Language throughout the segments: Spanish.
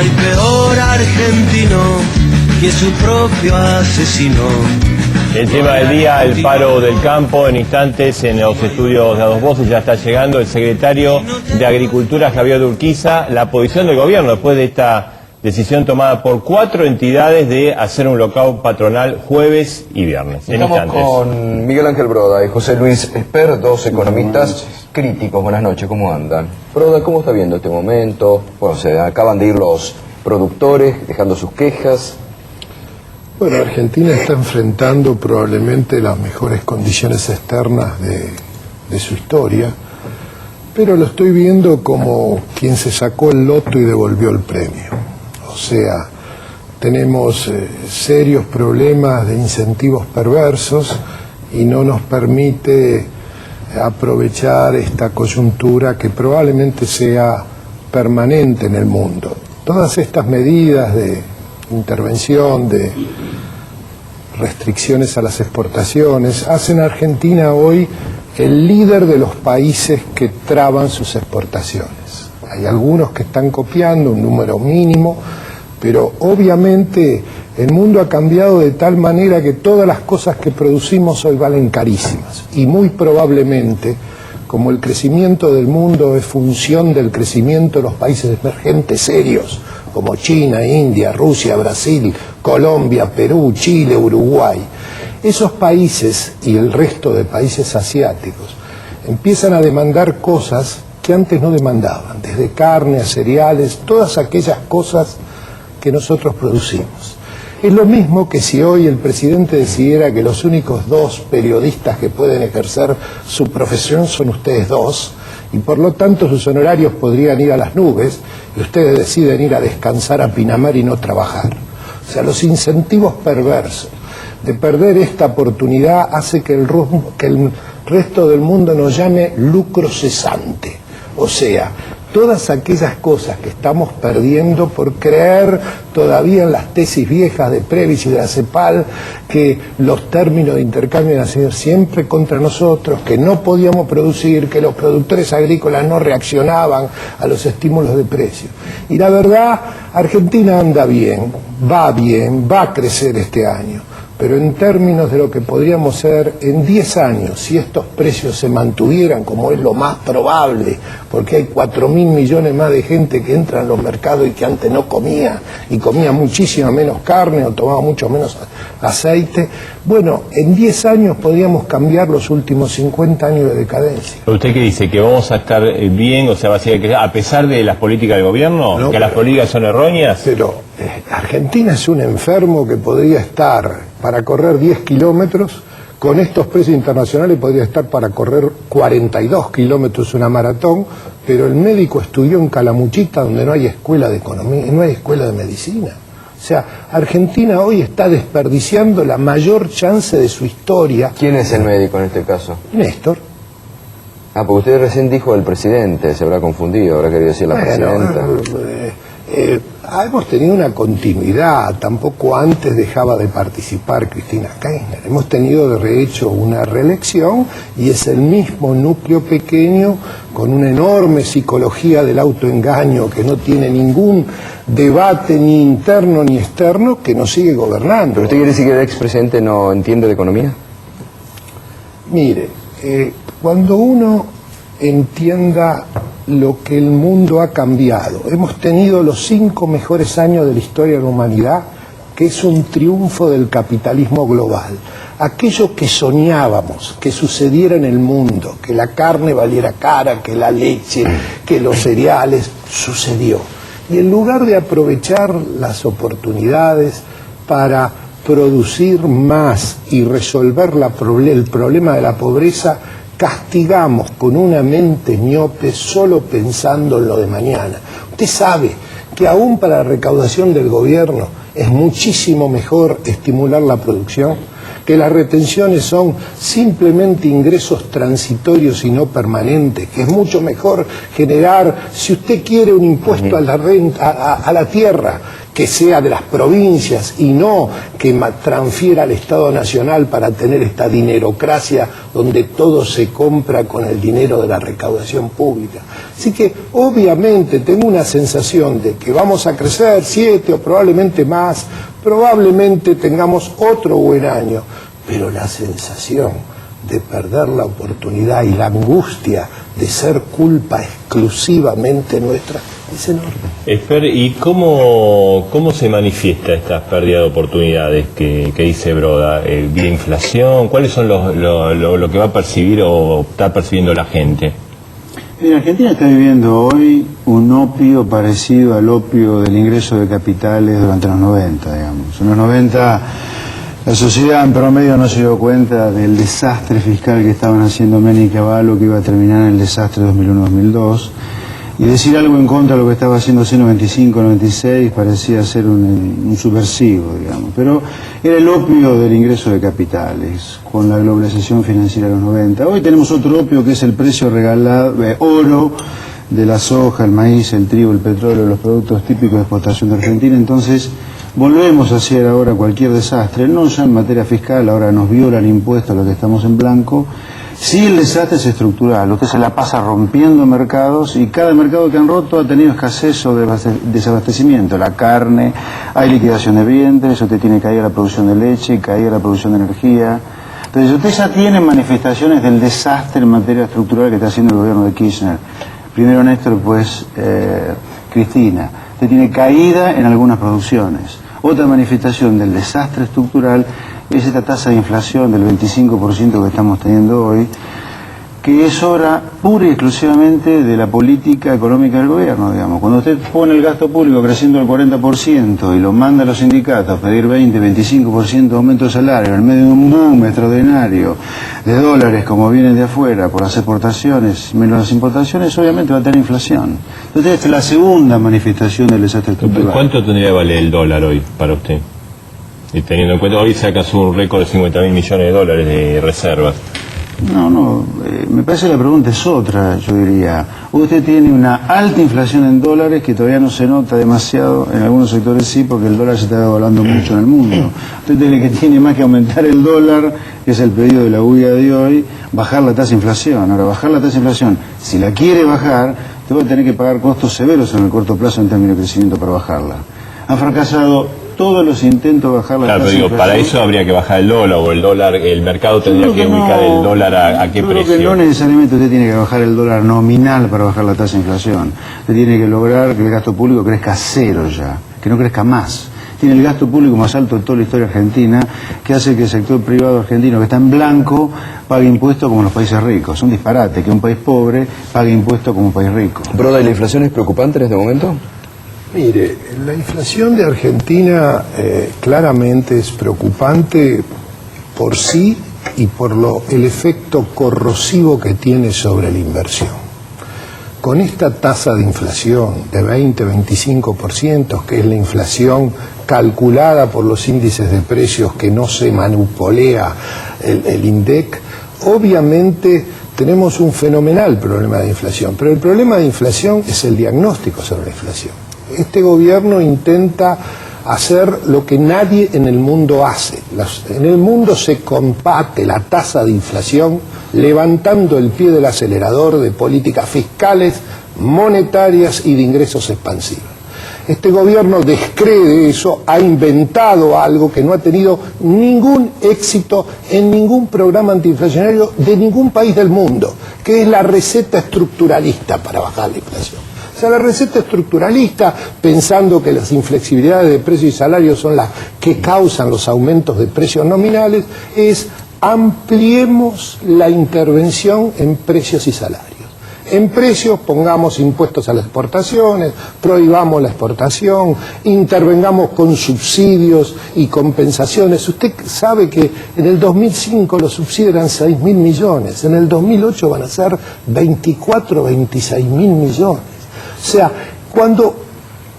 hay peor argentino que su propio asesino. El tema del día, el paro del campo. En instantes, en los estudios de A Dos Voces ya está llegando el secretario de Agricultura, Javier Urquiza. La posición del gobierno después de esta decisión tomada por 4 entidades de hacer un lockout patronal jueves y viernes. Estamos con Miguel Ángel Broda y José Luis Esper, dos economistas críticos. Buenas noches, ¿cómo andan? Broda, ¿cómo está viendo este momento? Bueno, se acaban de ir los productores dejando sus quejas. Bueno, Argentina está enfrentando probablemente las mejores condiciones externas de su historia, pero lo estoy viendo como quien se sacó el loto y devolvió el premio. O sea, tenemos serios problemas de incentivos perversos y no nos permite aprovechar esta coyuntura que probablemente sea permanente en el mundo. Todas estas medidas de intervención, de restricciones a las exportaciones, hacen a Argentina hoy el líder de los países que traban sus exportaciones. Hay algunos que están copiando un número mínimo, pero obviamente el mundo ha cambiado de tal manera que todas las cosas que producimos hoy valen carísimas. Y muy probablemente, como el crecimiento del mundo es función del crecimiento de los países emergentes serios, como China, India, Rusia, Brasil, Colombia, Perú, Chile, Uruguay, esos países y el resto de países asiáticos empiezan a demandar cosas que antes no demandaban, desde carne a cereales, todas aquellas cosas que nosotros producimos. Es lo mismo que si hoy el presidente decidiera que los únicos 2 periodistas que pueden ejercer su profesión son ustedes 2, y por lo tanto sus honorarios podrían ir a las nubes, y ustedes deciden ir a descansar a Pinamar y no trabajar. O sea, los incentivos perversos de perder esta oportunidad hace que el resto del mundo nos llame lucro cesante. O sea, todas aquellas cosas que estamos perdiendo por creer todavía en las tesis viejas de Previs y de la CEPAL, que los términos de intercambio han sido siempre contra nosotros, que no podíamos producir, que los productores agrícolas no reaccionaban a los estímulos de precio. Y la verdad, Argentina anda bien, va a crecer este año. Pero en términos de lo que podríamos ser en 10 años, si estos precios se mantuvieran, como es lo más probable, porque hay 4.000 millones más de gente que entra en los mercados y que antes no comía, y comía muchísima menos carne o tomaba mucho menos aceite, bueno, en 10 años podríamos cambiar los últimos 50 años de decadencia. ¿Usted qué dice? ¿Que vamos a estar bien, o sea, va a seguir a pesar de las políticas del gobierno? No, ¿que las políticas son erróneas? Pero Argentina es un enfermo que podría estar para correr 10 kilómetros, con estos precios internacionales podría estar para correr 42 kilómetros una maratón, pero el médico estudió en Calamuchita, donde no hay escuela de economía, no hay escuela de medicina. O sea, Argentina hoy está desperdiciando la mayor chance de su historia. ¿Quién es el médico en este caso? Néstor. Ah, porque usted recién dijo el presidente, se habrá confundido, habrá querido decir la presidenta. Hemos tenido una continuidad, tampoco antes dejaba de participar Cristina Kirchner. Hemos tenido de hecho una reelección y es el mismo núcleo pequeño con una enorme psicología del autoengaño que no tiene ningún debate ni interno ni externo que nos sigue gobernando. ¿Pero usted quiere decir que el expresidente no entiende de economía? Mire, cuando uno entienda lo que el mundo ha cambiado. Hemos tenido los 5 mejores años de la historia de la humanidad, que es un triunfo del capitalismo global. Aquello que soñábamos que sucediera en el mundo, que la carne valiera cara, que la leche, que los cereales, sucedió. Y en lugar de aprovechar las oportunidades para producir más y resolver el problema de la pobreza, castigamos con una mente miope solo pensando en lo de mañana. Usted sabe que aún para la recaudación del gobierno es muchísimo mejor estimular la producción. que las retenciones son simplemente ingresos transitorios y no permanentes, que es mucho mejor generar, si usted quiere, un impuesto a la renta, a la tierra, que sea de las provincias y no que transfiera al Estado Nacional para tener esta dinerocracia donde todo se compra con el dinero de la recaudación pública. Así que obviamente tengo una sensación de que vamos a crecer 7 o probablemente más, probablemente tengamos otro buen año, pero la sensación de perder la oportunidad y la angustia de ser culpa exclusivamente nuestra es enorme. Esper, ¿y cómo se manifiesta esta pérdida de oportunidades que dice Broda? ¿Vía inflación? ¿Cuáles son lo que va a percibir o está percibiendo la gente? Mira, Argentina está viviendo hoy un opio parecido al opio del ingreso de capitales durante los 90, digamos. En los 90 la sociedad en promedio no se dio cuenta del desastre fiscal que estaban haciendo Menem y Cavallo, que iba a terminar en el desastre 2001-2002. Y decir algo en contra de lo que estaba haciendo en 95-96 parecía ser un subversivo, digamos. Pero era el opio del ingreso de capitales, con la globalización financiera de los 90. Hoy tenemos otro opio que es el precio regalado, oro, de la soja, el maíz, el trigo, el petróleo, los productos típicos de exportación de Argentina. Entonces, volvemos a hacer ahora cualquier desastre, no ya en materia fiscal, ahora nos viola el impuesto a lo que estamos en blanco. Sí, el desastre es estructural, usted se la pasa rompiendo mercados y cada mercado que han roto ha tenido escasez o desabastecimiento. La carne, hay liquidación de vientres, usted tiene caída la producción de leche, caída la producción de energía. Entonces usted ya tiene manifestaciones del desastre en materia estructural que está haciendo el gobierno de Kirchner. Primero Néstor, pues Cristina. Usted tiene caída en algunas producciones. Otra manifestación del desastre estructural es esta tasa de inflación del 25% que estamos teniendo hoy, que es obra pura y exclusivamente de la política económica del gobierno, digamos. Cuando usted pone el gasto público creciendo al 40% y lo manda a los sindicatos a pedir 20-25% de aumento de salario en medio de un boom extraordinario de dólares como vienen de afuera por las exportaciones menos las importaciones, obviamente va a tener inflación. Entonces esta es la segunda manifestación del desastre estructural. ¿Cuánto tendría que valer el dólar hoy para usted? Y teniendo en cuenta, hoy sacas un récord de 50.000 millones de dólares de reservas. No, me parece que la pregunta es otra, yo diría. Usted tiene una alta inflación en dólares que todavía no se nota demasiado, en algunos sectores sí, porque el dólar se está devaluando mucho en el mundo. Usted tiene que más que aumentar el dólar, que es el pedido de la UIA de hoy, bajar la tasa de inflación. Ahora, bajar la tasa de inflación, si la quiere bajar, usted va a tener que pagar costos severos en el corto plazo en términos de crecimiento para bajarla. Han fracasado todos los intentos de bajar la tasa de inflación. Para eso habría que bajar el dólar, o el dólar, el mercado tendría que ubicar el dólar a qué precio. Creo que no necesariamente usted tiene que bajar el dólar nominal para bajar la tasa de inflación. Usted tiene que lograr que el gasto público crezca a cero ya, que no crezca más. Tiene el gasto público más alto de toda la historia argentina, que hace que el sector privado argentino, que está en blanco, pague impuestos como los países ricos. Es un disparate que un país pobre pague impuestos como un país rico. Broda, ¿y la inflación es preocupante en este momento? Mire, la inflación de Argentina claramente es preocupante por sí y por el efecto corrosivo que tiene sobre la inversión. Con esta tasa de inflación de 20-25%, que es la inflación calculada por los índices de precios que no se manipulea el INDEC, obviamente tenemos un fenomenal problema de inflación, pero el problema de inflación es el diagnóstico sobre la inflación. Este gobierno intenta hacer lo que nadie en el mundo hace. En el mundo se combate la tasa de inflación levantando el pie del acelerador de políticas fiscales, monetarias y de ingresos expansivos. Este gobierno descree eso, ha inventado algo que no ha tenido ningún éxito en ningún programa antiinflacionario de ningún país del mundo, que es la receta estructuralista para bajar la inflación. O sea, la receta estructuralista, pensando que las inflexibilidades de precios y salarios son las que causan los aumentos de precios nominales, es ampliemos la intervención en precios y salarios. En precios pongamos impuestos a las exportaciones, prohibamos la exportación, intervengamos con subsidios y compensaciones. Usted sabe que en el 2005 los subsidios eran 6.000 millones, en el 2008 van a ser 24, 26.000 millones. O sea, cuando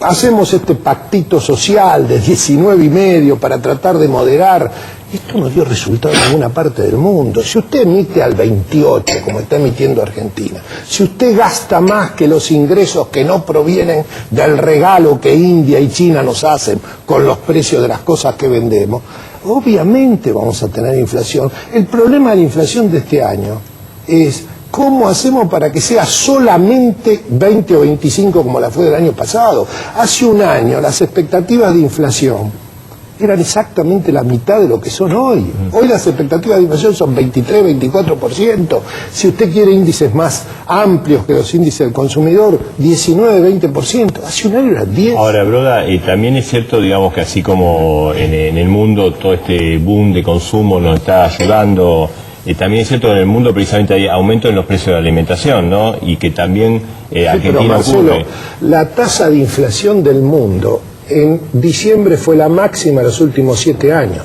hacemos este pactito social de 19,5 para tratar de moderar. Esto no dio resultado en ninguna parte del mundo. Si usted emite al 28, como está emitiendo Argentina, si usted gasta más que los ingresos que no provienen del regalo que India y China nos hacen con los precios de las cosas que vendemos, obviamente vamos a tener inflación. El problema de la inflación de este año es ¿cómo hacemos para que sea solamente 20 o 25 como la fue del año pasado? Hace un año las expectativas de inflación eran exactamente la mitad de lo que son hoy. Hoy las expectativas de inflación son 23, 24%. Si usted quiere índices más amplios que los índices del consumidor, 19, 20%. Hace un año eran 10. Ahora, Broda, también es cierto, digamos, que así como en el mundo todo este boom de consumo nos está ayudando, también es cierto que en el mundo precisamente hay aumento en los precios de la alimentación, ¿no? Y que también Argentina pero Marcelo, ocurre. la tasa de inflación del mundo en diciembre fue la máxima de los últimos 7 años,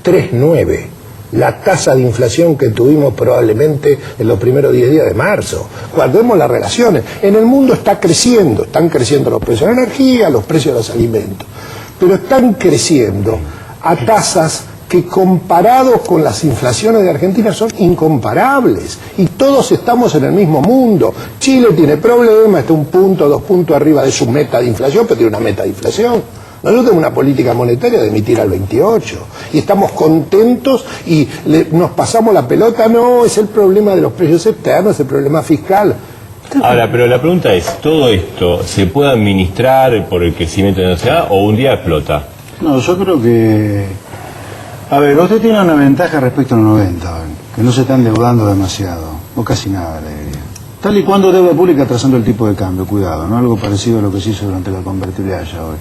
3,9. La tasa de inflación que tuvimos probablemente en los primeros 10 días de marzo. Guardemos las relaciones. En el mundo está creciendo, están creciendo los precios de la energía, los precios de los alimentos, pero están creciendo a tasas que comparados con las inflaciones de Argentina son incomparables, y todos estamos en el mismo mundo. Chile tiene problemas, está 1 punto, 2 puntos arriba de su meta de inflación, pero tiene una meta de inflación. Nosotros tenemos una política monetaria de emitir al 28 y estamos contentos y nos pasamos la pelota. No, es el problema de los precios externos, es el problema fiscal. Ahora, pero la pregunta es, ¿todo esto se puede administrar por el crecimiento de la sociedad o un día explota? No, yo creo que... A ver, usted tiene una ventaja respecto a los 90, que no se está endeudando demasiado, o casi nada, le diría. Tal y cuando deuda pública atrasando el tipo de cambio, cuidado, ¿no? Algo parecido a lo que se hizo durante la convertible allá hoy.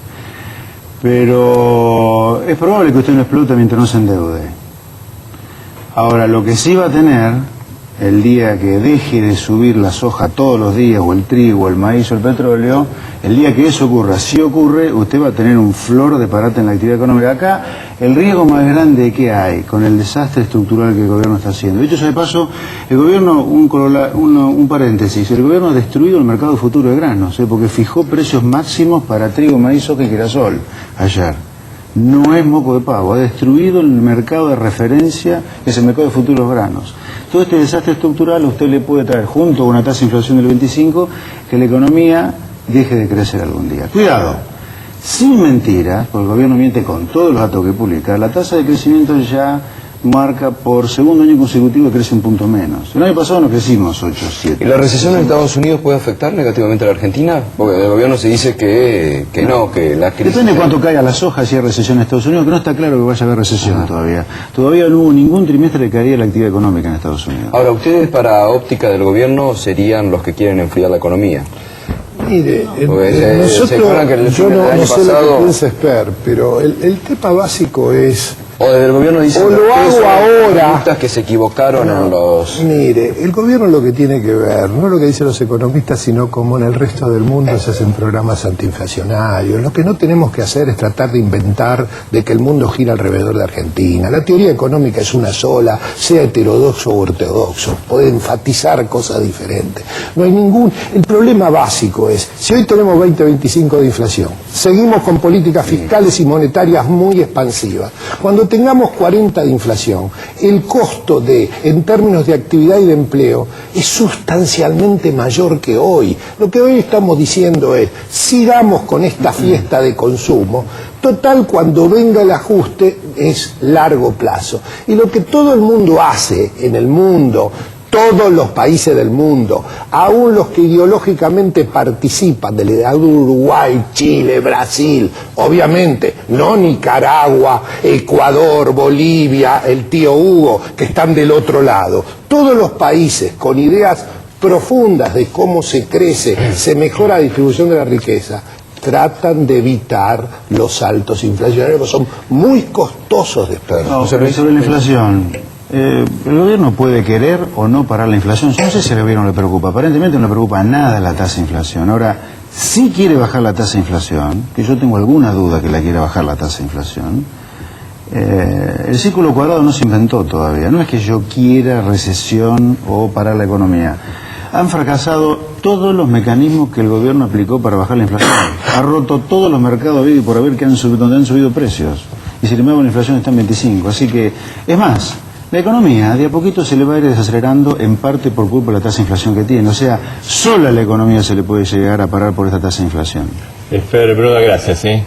Pero es probable que usted no explote mientras no se endeude. Ahora, lo que sí va a tener, el día que deje de subir la soja todos los días, o el trigo, o el maíz, o el petróleo, el día que eso ocurra, si ocurre, usted va a tener un flor de parate en la actividad económica. Acá, el riesgo más grande que hay con el desastre estructural que el gobierno está haciendo. Dicho sea de paso, el gobierno, un paréntesis, el gobierno ha destruido el mercado futuro de granos, porque fijó precios máximos para trigo, maíz, soja y girasol ayer. No es moco de pavo, ha destruido el mercado de referencia, que es el mercado de futuros granos. Todo este desastre estructural usted le puede traer, junto a una tasa de inflación del 25, que la economía deje de crecer algún día. Cuidado, sin mentiras, porque el gobierno miente con todos los datos que publica, la tasa de crecimiento ya marca por segundo año consecutivo que crece 1 punto menos. El año pasado no crecimos 8, 7. ¿Y la recesión en Estados Unidos puede afectar negativamente a la Argentina? Porque el gobierno se dice que no, que la crisis... Depende de cuánto caiga la soja si hay recesión en Estados Unidos, que no está claro que vaya a haber recesión todavía. Todavía no hubo ningún trimestre que caería la actividad económica en Estados Unidos. Ahora, ustedes para óptica del gobierno serían los que quieren enfriar la economía. Mire, ¿se acuerdan que el yo no año sé lo pasado- que piensa Esper, pero el tema básico es... O desde el gobierno dicen O lo que hago son ahora. economistas que se equivocaron en los... Mire, el gobierno lo que tiene que ver, no lo que dicen los economistas, sino como en el resto del mundo se hacen programas antiinflacionarios. Lo que no tenemos que hacer es tratar de inventar de que el mundo gira alrededor de Argentina. La teoría económica es una sola, sea heterodoxo o ortodoxo. Puede enfatizar cosas diferentes. No hay ningún... El problema básico es, si hoy tenemos 20-25 de inflación, seguimos con políticas fiscales y monetarias muy expansivas. Cuando tengamos 40 de inflación, el costo en términos de actividad y de empleo es sustancialmente mayor que hoy. Lo que hoy estamos diciendo es, sigamos con esta fiesta de consumo, total cuando venga el ajuste es largo plazo. Y lo que todo el mundo hace en el mundo, todos los países del mundo, aún los que ideológicamente participan de la idea de Uruguay, Chile, Brasil, obviamente, no Nicaragua, Ecuador, Bolivia, el tío Hugo, que están del otro lado. Todos los países con ideas profundas de cómo se crece, se mejora la distribución de la riqueza, tratan de evitar los saltos inflacionarios, que son muy costosos de esperar. No, sobre la inflación. El gobierno puede querer o no parar la inflación. Yo no sé si al gobierno le preocupa. Aparentemente no le preocupa nada la tasa de inflación. Ahora, si quiere bajar la tasa de inflación, que yo tengo alguna duda que la quiera bajar la tasa de inflación, el círculo cuadrado no se inventó todavía. No es que yo quiera recesión o parar la economía. han fracasado todos los mecanismos que el gobierno aplicó para bajar la inflación. Ha roto todos los mercados habidos y por haber que donde han subido precios. Y sin embargo la inflación está en 25. Así que, es más, la economía de a poquito se le va a ir desacelerando en parte por culpa de la tasa de inflación que tiene. O sea, sola la economía se le puede llegar a parar por esta tasa de inflación. Esper Broda, gracias.